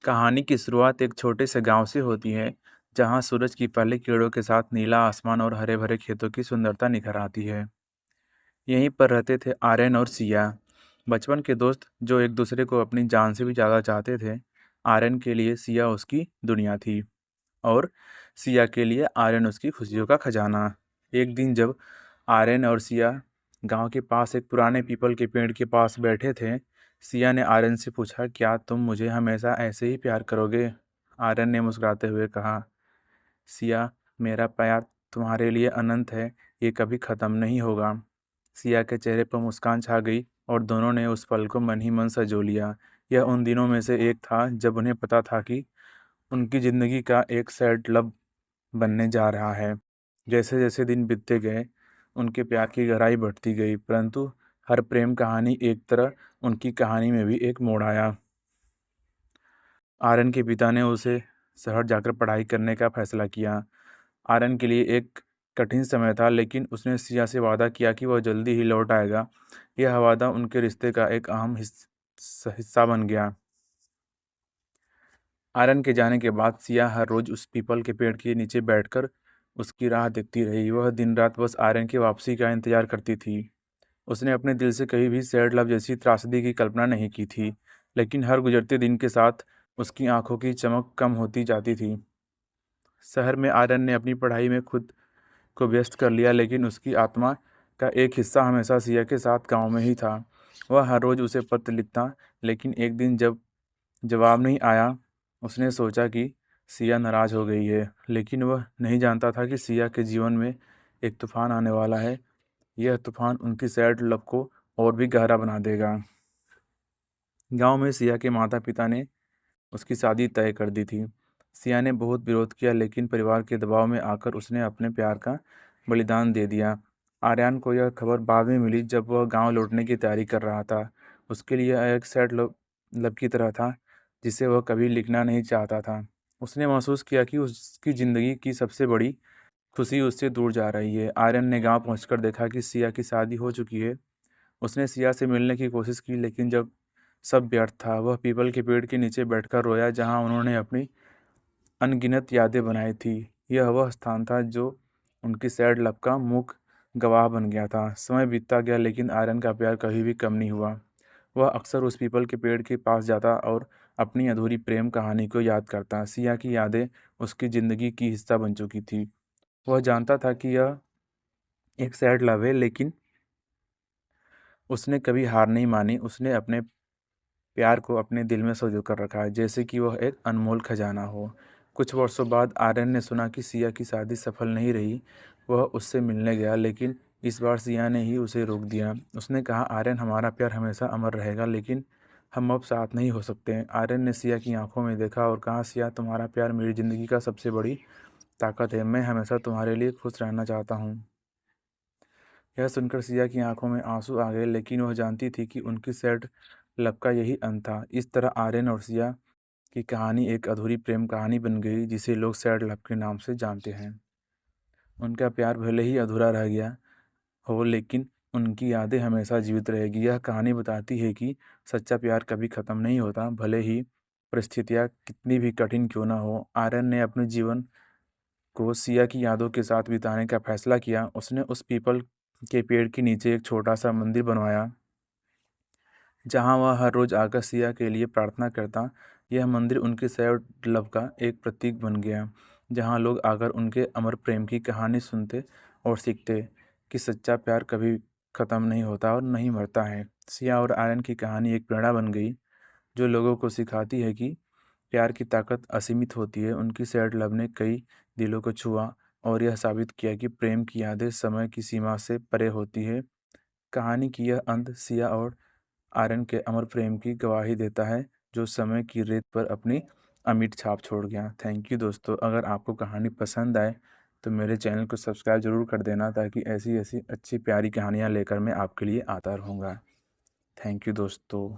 कहानी की शुरुआत एक छोटे से गांव से होती है, जहां सूरज की पहली किरणों के साथ नीला आसमान और हरे भरे खेतों की सुंदरता निखर आती है। यहीं पर रहते थे आर्यन और सिया, बचपन के दोस्त जो एक दूसरे को अपनी जान से भी ज़्यादा चाहते थे। आर्यन के लिए सिया उसकी दुनिया थी और सिया के लिए आर्यन उसकी खुशियों का खजाना। एक दिन जब आर्यन और सिया गांव के पास एक पुराने पीपल के पेड़ के पास बैठे थे, सिया ने आर्यन से पूछा, क्या तुम मुझे हमेशा ऐसे ही प्यार करोगे? आर्यन ने मुस्कुराते हुए कहा, सिया, मेरा प्यार तुम्हारे लिए अनंत है, ये कभी ख़त्म नहीं होगा। सिया के चेहरे पर मुस्कान छा गई और दोनों ने उस पल को मन ही मन संजो लिया। यह उन दिनों में से एक था जब उन्हें पता था कि उनकी ज़िंदगी का एक सैड लब बनने जा रहा है। जैसे जैसे दिन बीतते गए, उनके प्यार की गहराई बढ़ती गई, परंतु हर प्रेम कहानी एक तरह उनकी कहानी में भी एक मोड़ आया। आर्यन के पिता ने उसे शहर जाकर पढ़ाई करने का फैसला किया। आर्यन के लिए एक कठिन समय था, लेकिन उसने सिया से वादा किया कि वह जल्दी ही लौट आएगा। यह वादा उनके रिश्ते का एक अहम हिस्सा बन गया। आर्यन के जाने के बाद सिया हर रोज उस पीपल के पेड़ के नीचे बैठकर उसकी राह देखती रही। वह दिन रात बस आर्यन की वापसी का इंतजार करती थी। उसने अपने दिल से कभी भी सैड लव जैसी त्रासदी की कल्पना नहीं की थी, लेकिन हर गुजरते दिन के साथ उसकी आंखों की चमक कम होती जाती थी। शहर में आर्यन ने अपनी पढ़ाई में खुद को व्यस्त कर लिया, लेकिन उसकी आत्मा का एक हिस्सा हमेशा सिया के साथ गांव में ही था। वह हर रोज़ उसे पत्र लिखता, लेकिन एक दिन जब जवाब नहीं आया, उसने सोचा कि सिया नाराज़ हो गई है। लेकिन वह नहीं जानता था कि सिया के जीवन में एक तूफान आने वाला है। यह तूफान उनकी सैड लव को और भी गहरा बना देगा। गांव में सिया के माता पिता ने उसकी शादी तय कर दी थी। सिया ने बहुत विरोध किया, लेकिन परिवार के दबाव में आकर उसने अपने प्यार का बलिदान दे दिया। आर्यन को यह खबर बाद में मिली, जब वह गांव लौटने की तैयारी कर रहा था। उसके लिए यह एक सैड लव लव की तरह था, जिसे वह कभी लिखना नहीं चाहता था। उसने महसूस किया कि उसकी ज़िंदगी की सबसे बड़ी खुशी उससे दूर जा रही है। आर्यन ने गांव पहुंचकर देखा कि सिया की शादी हो चुकी है। उसने सिया से मिलने की कोशिश की, लेकिन जब सब व्यर्थ था। वह पीपल के पेड़ के नीचे बैठकर रोया, जहां उन्होंने अपनी अनगिनत यादें बनाई थी। यह वह स्थान था जो उनकी सैड लव का मुख्य गवाह बन गया था। समय बीतता गया, लेकिन आर्यन का प्यार कभी भी कम नहीं हुआ। वह अक्सर उस पीपल के पेड़ के पास जाता और अपनी अधूरी प्रेम कहानी को याद करता। सिया की यादें उसकी ज़िंदगी की हिस्सा बन चुकी थी। वह जानता था कि यह एक सैड लव है, लेकिन उसने कभी हार नहीं मानी। उसने अपने प्यार को अपने दिल में सँजो कर रखा है, जैसे कि वह एक अनमोल खजाना हो। कुछ वर्षों बाद आर्यन ने सुना कि सिया की शादी सफल नहीं रही। वह उससे मिलने गया, लेकिन इस बार सिया ने ही उसे रोक दिया। उसने कहा, आर्यन, हमारा प्यार हमेशा अमर रहेगा, लेकिन हम अब साथ नहीं हो सकते। आर्यन ने सिया की आंखों में देखा और कहा, सिया, तुम्हारा प्यार मेरी ज़िंदगी का सबसे बड़ी ताकत है। मैं हमेशा तुम्हारे लिए खुश रहना चाहता हूँ। यह सुनकर सिया की आंखों में आंसू आ गए, लेकिन वह जानती थी कि उनकी सैड लव का यही अंत था। इस तरह आर्यन और सिया की कहानी एक अधूरी प्रेम कहानी बन गई, जिसे लोग सैड लव के नाम से जानते हैं। उनका प्यार भले ही अधूरा रह गया हो, लेकिन उनकी यादें हमेशा जीवित रहेगी। यह कहानी बताती है कि सच्चा प्यार कभी ख़त्म नहीं होता, भले ही परिस्थितियाँ कितनी भी कठिन क्यों ना हो। आर्यन ने अपने जीवन को सिया की यादों के साथ बिताने का फैसला किया। उसने उस पीपल के पेड़ के नीचे एक छोटा सा मंदिर बनवाया, जहाँ वह हर रोज़ आकर सिया के लिए प्रार्थना करता। यह मंदिर उनके सैड लव का एक प्रतीक बन गया, जहाँ लोग आकर उनके अमर प्रेम की कहानी सुनते और सीखते कि सच्चा प्यार कभी ख़त्म नहीं होता और नहीं मरता है। सिया और आर्यन की कहानी एक प्रेरणा बन गई, जो लोगों को सिखाती है कि प्यार की ताकत असीमित होती है। उनकी सैड लव ने कई दिलों को छुआ और यह साबित किया कि प्रेम की यादें समय की सीमा से परे होती है। कहानी की यह अंत सिया और आर्यन के अमर प्रेम की गवाही देता है, जो समय की रेत पर अपनी अमिट छाप छोड़ गया। थैंक यू दोस्तों। अगर आपको कहानी पसंद आए तो मेरे चैनल को सब्सक्राइब ज़रूर कर देना, ताकि ऐसी ऐसी अच्छी प्यारी कहानियाँ लेकर मैं आपके लिए आता रहूँगा। थैंक यू दोस्तों।